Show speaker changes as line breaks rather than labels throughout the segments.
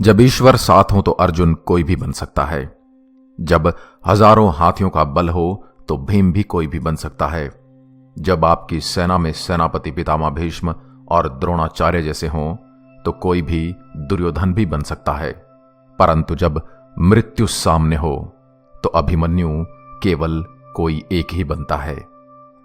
जब ईश्वर साथ हो तो अर्जुन कोई भी बन सकता है। जब हजारों हाथियों का बल हो तो भीम भी कोई भी बन सकता है। जब आपकी सेना में सेनापति पितामह भीष्म और द्रोणाचार्य जैसे हों तो कोई भी दुर्योधन भी बन सकता है। परंतु जब मृत्यु सामने हो तो अभिमन्यु केवल कोई एक ही बनता है।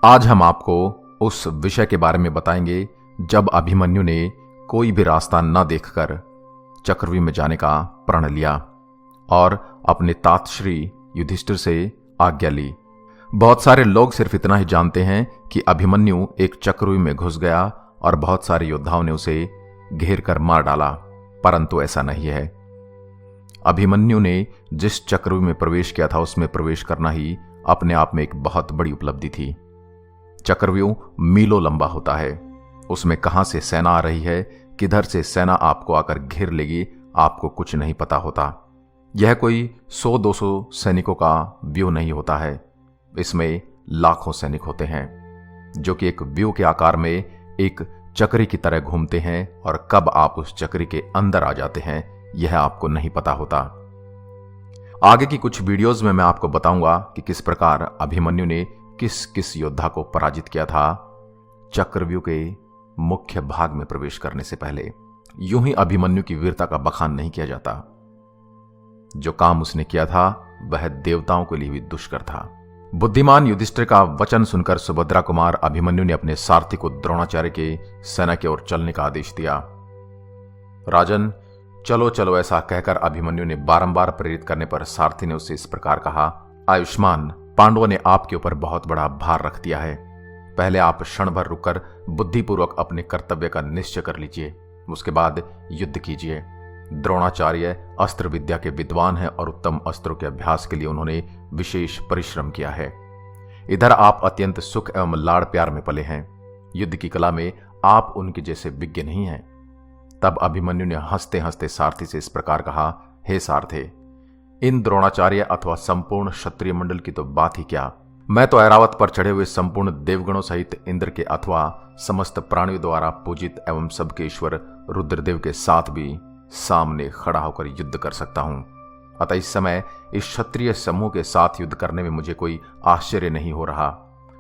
आज हम आपको उस विषय के बारे में बताएंगे जब अभिमन्यु ने कोई भी रास्ता न देखकर चक्रव्यूह में जाने का प्रण लिया और अपने तात श्री युधिष्ठिर से आज्ञा ली। बहुत सारे लोग सिर्फ इतना ही जानते हैं कि अभिमन्यु एक चक्रव्यूह में घुस गया और बहुत सारे योद्धाओं ने उसे घेर कर मार डाला, परंतु ऐसा नहीं है। अभिमन्यु ने जिस चक्रव्यूह में प्रवेश किया था उसमें प्रवेश करना ही अपने आप में एक बहुत बड़ी उपलब्धि थी। चक्रव्यूह मीलों लंबा होता है, उसमें कहां से सेना आ रही है, किधर से सेना आपको आकर घेर लेगी, आपको कुछ नहीं पता होता। यह कोई 100-200 सैनिकों का व्यूह नहीं होता है, इसमें लाखों सैनिक होते हैं जो कि एक व्यूह के आकार में एक चक्री की तरह घूमते हैं और कब आप उस चक्री के अंदर आ जाते हैं यह आपको नहीं पता होता। आगे की कुछ वीडियोज में मैं आपको बताऊंगा कि किस प्रकार अभिमन्यु ने किस किस योद्धा को पराजित किया था चक्रव्यूह के मुख्य भाग में प्रवेश करने से पहले। यूं ही अभिमन्यु की वीरता का बखान नहीं किया जाता। जो काम उसने किया था वह देवताओं के लिए भी दुष्कर था। बुद्धिमान युधिष्ठिर का वचन सुनकर सुभद्रा कुमार अभिमन्यु ने अपने सारथी को द्रोणाचार्य के सेना की ओर चलने का आदेश दिया। राजन, चलो चलो, ऐसा कहकर अभिमन्यु ने बारंबार प्रेरित करने पर सारथी ने उससे इस प्रकार कहा, आयुष्मान, पांडवों ने आपके ऊपर बहुत बड़ा भार रख दिया है। पहले आप क्षण भर रुककर बुद्धिपूर्वक अपने कर्तव्य का निश्चय कर लीजिए, उसके बाद युद्ध कीजिए। द्रोणाचार्य अस्त्र विद्या के विद्वान हैं और उत्तम अस्त्रों के अभ्यास के लिए उन्होंने विशेष परिश्रम किया है। इधर आप अत्यंत सुख एवं लाड़ प्यार में पले हैं, युद्ध की कला में आप उनके जैसे विज्ञ नहीं हैं। तब अभिमन्यु ने हंसते हंसते सारथी से इस प्रकार कहा, हे सारथे, इन द्रोणाचार्य अथवा संपूर्ण क्षत्रिय मंडल की तो बात ही क्या, मैं तो ऐरावत पर चढ़े हुए संपूर्ण देवगणों सहित इंद्र के अथवा समस्त प्राणियों द्वारा पूजित एवं सबके ईश्वर रुद्रदेव के साथ भी सामने खड़ा होकर युद्ध कर सकता हूं। अतः इस समय इस क्षत्रिय समूह के साथ युद्ध करने में मुझे कोई आश्चर्य नहीं हो रहा।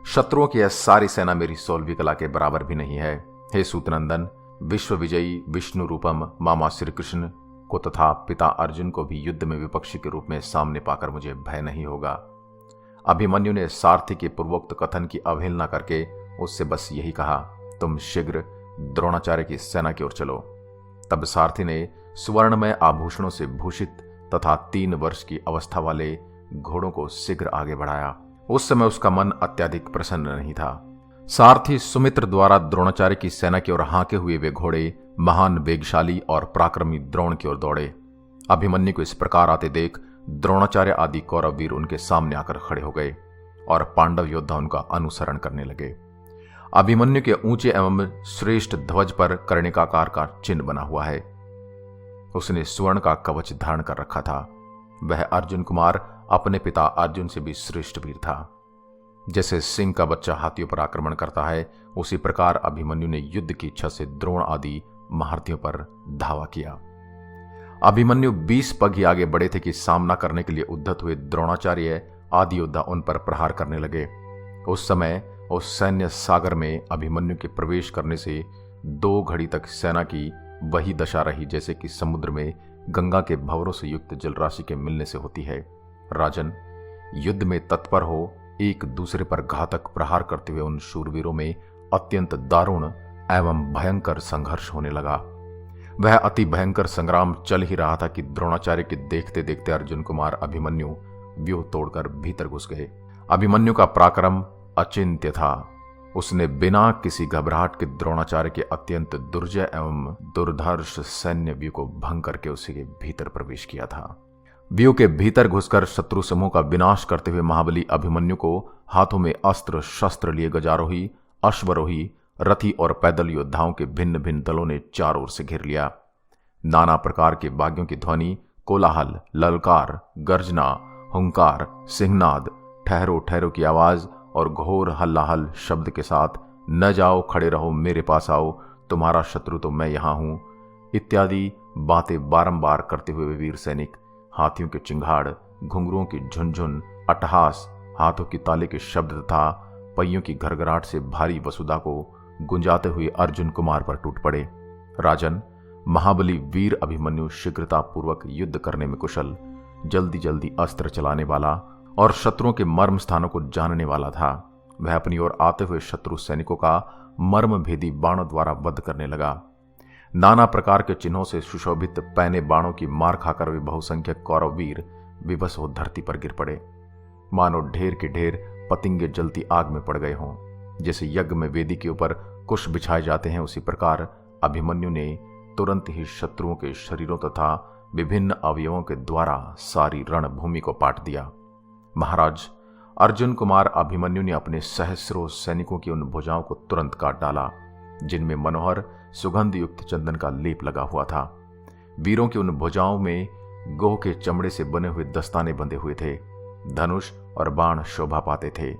शत्रुओं की यह सारी सेना मेरी 16वीं कला के बराबर भी नहीं है। हे सूतनंदन, विश्व विजयी विष्णु रूपम मामा श्री कृष्ण को तथा पिता अर्जुन को भी युद्ध में विपक्षी के रूप में सामने पाकर मुझे भय नहीं होगा। अभिमन्यु ने सारथी के पूर्वोक्त कथन की अवहेलना करके उससे बस यही कहा, तुम शीघ्र द्रोणाचार्य की सेना की ओर चलो। तब सारथी ने सुवर्णमय आभूषणों से भूषित तथा 3 वर्ष की अवस्था वाले घोड़ों को शीघ्र आगे बढ़ाया। उस समय उसका मन अत्यधिक प्रसन्न नहीं था। सारथी सुमित्र द्वारा द्रोणाचार्य की सेना की ओर हांके हुए वे घोड़े महान वेगशाली और पराक्रमी द्रोण की ओर दौड़े। अभिमन्यु को इस प्रकार आते देख द्रोणाचार्य आदि कौरव वीर उनके सामने आकर खड़े हो गए और पांडव योद्धा उनका अनुसरण करने लगे। अभिमन्यु के ऊंचे एवं श्रेष्ठ ध्वज पर कर्णिकाकार का चिन्ह बना हुआ है। उसने स्वर्ण का कवच धारण कर रखा था। वह अर्जुन कुमार अपने पिता अर्जुन से भी श्रेष्ठ वीर था। जैसे सिंह का बच्चा हाथियों पर आक्रमण करता है, उसी प्रकार अभिमन्यु ने युद्ध की इच्छा से द्रोण आदि महारथियों पर धावा किया। अभिमन्यु 20 पग ही आगे बढ़े थे कि सामना करने के लिए उद्धत हुए द्रोणाचार्य आदि योद्धा उन पर प्रहार करने लगे। उस समय उस सैन्य सागर में अभिमन्यु के प्रवेश करने से 2 घड़ी तक सेना की वही दशा रही जैसे कि समुद्र में गंगा के भंवरों से युक्त जलराशि के मिलने से होती है। राजन, युद्ध में तत्पर हो एक दूसरे पर घातक प्रहार करते हुए उन शूरवीरों में अत्यंत दारुण एवं भयंकर संघर्ष होने लगा। वह अति भयंकर संग्राम चल ही रहा था कि द्रोणाचार्य के देखते देखते अर्जुन कुमार अभिमन्यु व्यूह तोड़कर भीतर घुस गए। अभिमन्यु का पराक्रम अचिंत्य था। उसने बिना किसी घबराहट के द्रोणाचार्य के अत्यंत दुर्जय एवं दुर्धर्ष सैन्य व्यूह को भंग करके उसी के भीतर प्रवेश किया था। व्यूह के भीतर घुसकर शत्रु समूह का विनाश करते हुए महाबली अभिमन्यु को हाथों में अस्त्र शस्त्र लिए गजारोही, अश्वरोही, रथी और पैदल योद्धाओं के भिन्न भिन्न दलों ने चारों ओर से घेर लिया। नाना प्रकार के वाद्यों की ध्वनि, कोलाहल, ललकार, गर्जना, हुंकार, सिंहनाद, ठहरो ठहरो की आवाज और घोर हल्लाहल शब्द के साथ, न जाओ, खड़े रहो, मेरे पास आओ, तुम्हारा शत्रु तो मैं यहां हूं, इत्यादि बातें बारंबार करते हुए वे वीर सैनिक हाथियों के चिंगाड़, घुंघरुओं की झुनझुन, अट्टहास, हाथों की ताले के शब्द तथा पहियों की घरघराहट से भारी वसुधा को गुंजाते हुए अर्जुन कुमार पर टूट पड़े। राजन, महाबली वीर अभिमन्यु शीघ्रता पूर्वक युद्ध करने में कुशल, जल्दी जल्दी अस्त्र चलाने वाला और शत्रुओं के मर्म स्थानों को जानने वाला था। वह अपनी ओर आते हुए शत्रु सैनिकों का मर्म भेदी बाणों द्वारा वध करने लगा। नाना प्रकार के चिन्हों से सुशोभित पैने बाणों की मार खाकर वे बहुसंख्यक कौरव वीर विवश हो धरती पर गिर पड़े, मानो ढेर के ढेर पतिंगे जलती आग में पड़ गए हों। जैसे यज्ञ में वेदी के ऊपर कुश बिछाए जाते हैं, उसी प्रकार अभिमन्यु ने तुरंत ही शत्रुओं के शरीरों तथा विभिन्न अवयवों के द्वारा सारी रणभूमि को पाट दिया। महाराज, अर्जुन कुमार अभिमन्यु ने अपने सहस्रों सैनिकों की उन भुजाओं को तुरंत काट डाला जिनमें मनोहर सुगंध युक्त चंदन का लेप लगा हुआ था। वीरों की उन भुजाओं में गोह के चमड़े से बने हुए दस्ताने बंधे हुए थे। धनुष और बाण शोभा पाते थे।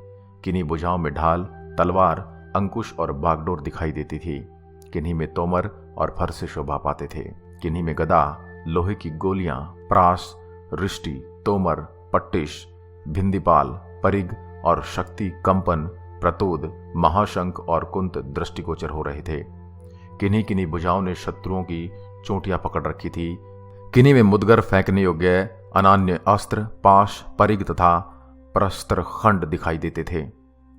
किन्हीं भुजाओं में ढाल, तलवार, अंकुश और बागडोर दिखाई देती थी। किन्हीं में तोमर और फरसे शोभा पाते थे। किन्हीं में गदा, लोहे की गोलियां, प्रास, रिष्टि, तोमर, पट्टिश, भिंदीपाल, परिग और शक्ति, कंपन, प्रतोद, महाशंख और कुंत दृष्टिगोचर हो रहे थे। किन्हीं किन्हीं भुजाओं ने शत्रुओं की चोटियां पकड़ रखी थी। किन्हीं में मुदगर फेंकने योग्य अनान्य अस्त्र, पाश, परिग तथा प्रस्त्र खंड दिखाई देते थे।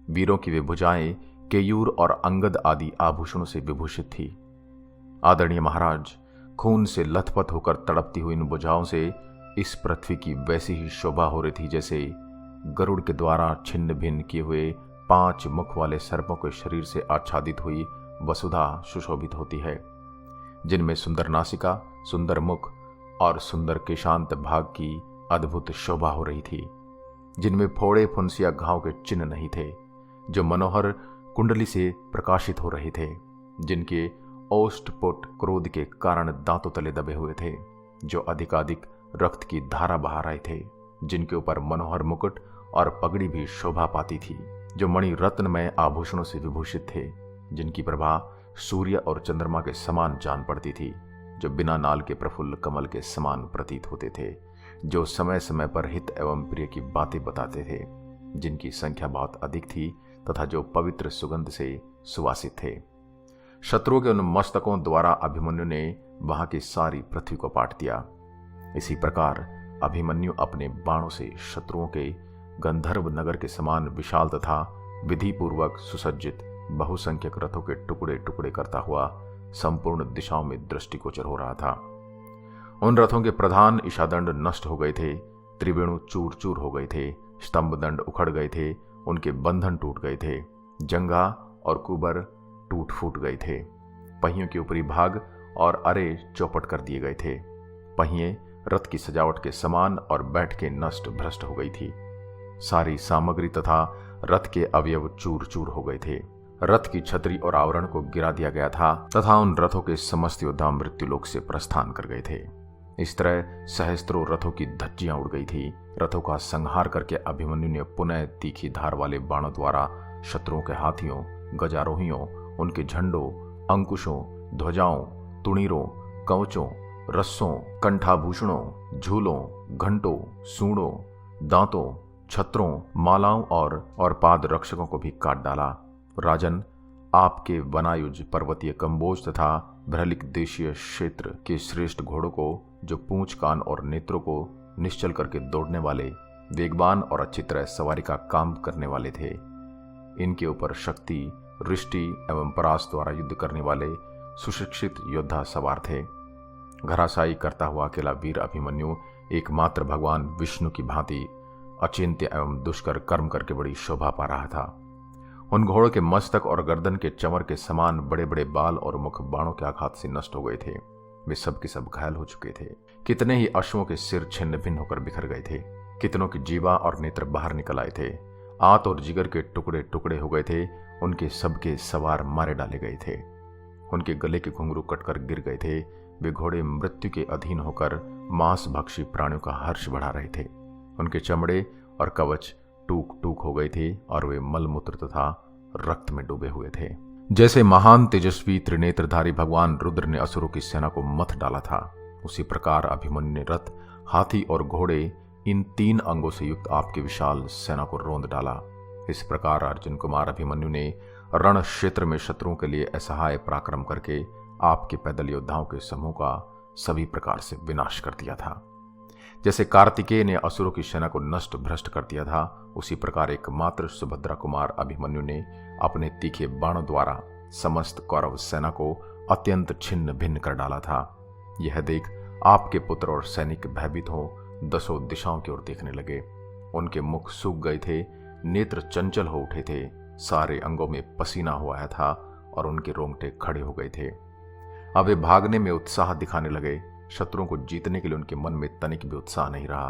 वीरों की वे भुजाएं केयूर और अंगद आदि आभूषणों से विभूषित थी। आदरणीय महाराज, खून से लथपथ होकर तड़पती हुई इन भुजाओं से इस पृथ्वी की वैसी ही शोभा हो रही थी जैसे गरुड़ के द्वारा छिन्न भिन्न किए हुए 5 मुख वाले सर्पों के शरीर से आच्छादित हुई वसुधा सुशोभित होती है, जिनमें सुंदर नासिका, सुंदर मुख और सुंदर केशांत भाग की अद्भुत शोभा हो रही थी, जिनमें फोड़े फुंसिया घाव के चिन्ह नहीं थे, जो मनोहर कुंडली से प्रकाशित हो रहे थे, जिनके ओष्ठपुट क्रोध के कारण दांतों तले दबे हुए थे, जो अधिकाधिक रक्त की धारा बहा रहे थे, जिनके ऊपर मनोहर मुकुट और पगड़ी भी शोभा पाती थी, जो मणि रत्नमय आभूषणों से विभूषित थे, जिनकी प्रभा सूर्य और चंद्रमा के समान जान पड़ती थी, जो बिना नाल के प्रफुल्ल कमल के समान प्रतीत होते थे, जो समय समय पर हित एवं प्रिय की बातें बताते थे, जिनकी संख्या बहुत अधिक थी तथा जो पवित्र सुगंध से सुवासित थे। शत्रुओं के उन मस्तकों द्वारा अभिमन्यु ने वहां की सारी पृथ्वी को पाट दिया। इसी प्रकार अभिमन्यु अपने बाणों से शत्रुओं के गंधर्व नगर के समान विशाल तथा विधिपूर्वक सुसज्जित बहुसंख्यक रथों के टुकड़े टुकड़े करता हुआ संपूर्ण दिशाओं में दृष्टिगोचर हो रहा था। उन रथों के प्रधान ईशादंड नष्ट हो गए थे, त्रिवेणु चूर चूर हो गए थे, स्तंभ दंड उखड़ गए थे, उनके बंधन टूट गए थे, जंगा और कुबर टूट फूट गए थे, पहियों के ऊपरी भाग और अरे चौपट कर दिए गए थे, पहिए रथ की सजावट के समान और बैठकें नष्ट भ्रष्ट हो गई थी, सारी सामग्री तथा रथ के अवयव चूर चूर हो गए थे, रथ की छतरी और आवरण को गिरा दिया गया था तथा उन रथों के समस्त योद्धा मृत्युलोक से प्रस्थान कर गए थे। इस तरह सहस्त्रों रथों की धज्जियां उड़ गई थी। रथों का संहार करके अभिमन्यु ने पुनः तीखी धार वाले बाणों द्वारा शत्रुओं के हाथियों, गजारोहियों, उनके झंडों, अंकुशों, ध्वजाओं, तुणीरों, कवचों, रस्सों, कंठाभूषणों, झूलों, घंटों, सूंडों, दांतों, छत्रों, मालाओं और पाद रक्षकों को भी काट डाला। राजन, आपके वनायुज पर्वतीय कंबोज तथा भ्रलिक देशीय क्षेत्र के श्रेष्ठ घोड़ों को, जो पूंछ, कान और नेत्रों को निश्चल करके दौड़ने वाले, वेगवान और अच्छी तरह सवारी का काम करने वाले थे, इनके ऊपर शक्ति, रिष्टि एवं परास द्वारा युद्ध करने वाले सुशिक्षित योद्धा सवार थे। घराशायी करता हुआ अकेला वीर अभिमन्यु एकमात्र भगवान विष्णु की भांति अचिंत्य एवं दुष्कर कर्म करके बड़ी शोभा पा रहा था। उन घोड़ों के मस्तक और गर्दन के चमर के समान बड़े बड़े बाल और मुख बाणों के आघात से नष्ट हो गए थे। वे सब के सब घायल हो चुके थे। कितने ही अश्वों के सिर छिन्न भिन्न होकर बिखर गए थे। कितनों की जीवा और नेत्र बाहर निकल आए थे। आंत और जिगर के टुकड़े टुकड़े हो गए थे। उनके सबके सवार मारे डाले गए थे। उनके गले के घुंघरू कटकर गिर गए थे। वे घोड़े मृत्यु के अधीन होकर मांस भक्षी प्राणियों का हर्ष बढ़ा रहे थे। उनके चमड़े और कवच टूक टूक हो गए थे और वे मलमूत्र तथा रक्त में डूबे हुए थे। जैसे महान तेजस्वी त्रिनेत्रधारी भगवान रुद्र ने असुरों की सेना को मथ डाला था, उसी प्रकार अभिमन्यु ने रथ, हाथी और घोड़े, इन 3 अंगों से युक्त आपकी विशाल सेना को रोंद डाला। इस प्रकार अर्जुन कुमार अभिमन्यु ने रण क्षेत्र में शत्रुओं के लिए असहाय पराक्रम करके आपके पैदल योद्धाओं के समूह का सभी प्रकार से विनाश कर दिया था। जैसे कार्तिकेय ने असुरों की सेना को नष्ट भ्रष्ट कर दिया था, उसी प्रकार एकमात्र सुभद्रा कुमार अभिमन्यु ने अपने तीखे बाणों द्वारा समस्त कौरव सेना को अत्यंत छिन्न भिन्न कर डाला था। यह देख आपके पुत्र और सैनिक भयभीत हो दसों दिशाओं की ओर देखने लगे। उनके मुख सूख गए थे, नेत्र चंचल हो उठे थे, सारे अंगों में पसीना हो आया था और उनके रोंगटे खड़े हो गए थे। अब वे भागने में उत्साह दिखाने लगे। शत्रुओं को जीतने के लिए उनके मन में तनिक भी उत्साह नहीं रहा।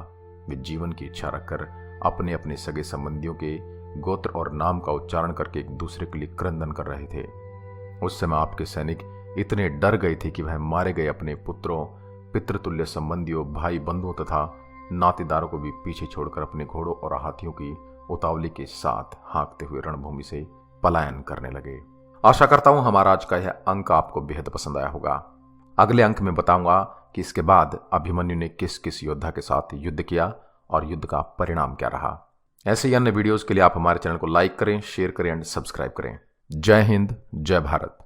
वे जीवन की इच्छा रखकर अपने अपने सगे संबंधियों के गोत्र और नाम का उच्चारण करके एक दूसरे के लिए क्रंदन कर रहे थे। उस समय आपके सैनिक इतने डर गए थे कि वह मारे गए अपने पुत्रों, पितृतुल्य संबंधियों, भाई बंधुओं तथा नातेदारों को भी पीछे छोड़कर अपने घोड़ों और हाथियों की उतावली के साथ हाँकते हुए रणभूमि से पलायन करने लगे। आशा करता हूं हमारा आज का यह अंक आपको बेहद पसंद आया होगा। अगले अंक में बताऊंगा कि इसके बाद अभिमन्यु ने किस किस योद्धा के साथ युद्ध किया और युद्ध का परिणाम क्या रहा। ऐसे ही अन्य वीडियोस के लिए आप हमारे चैनल को लाइक करें, शेयर करें एंड सब्सक्राइब करें। जय हिंद, जय भारत।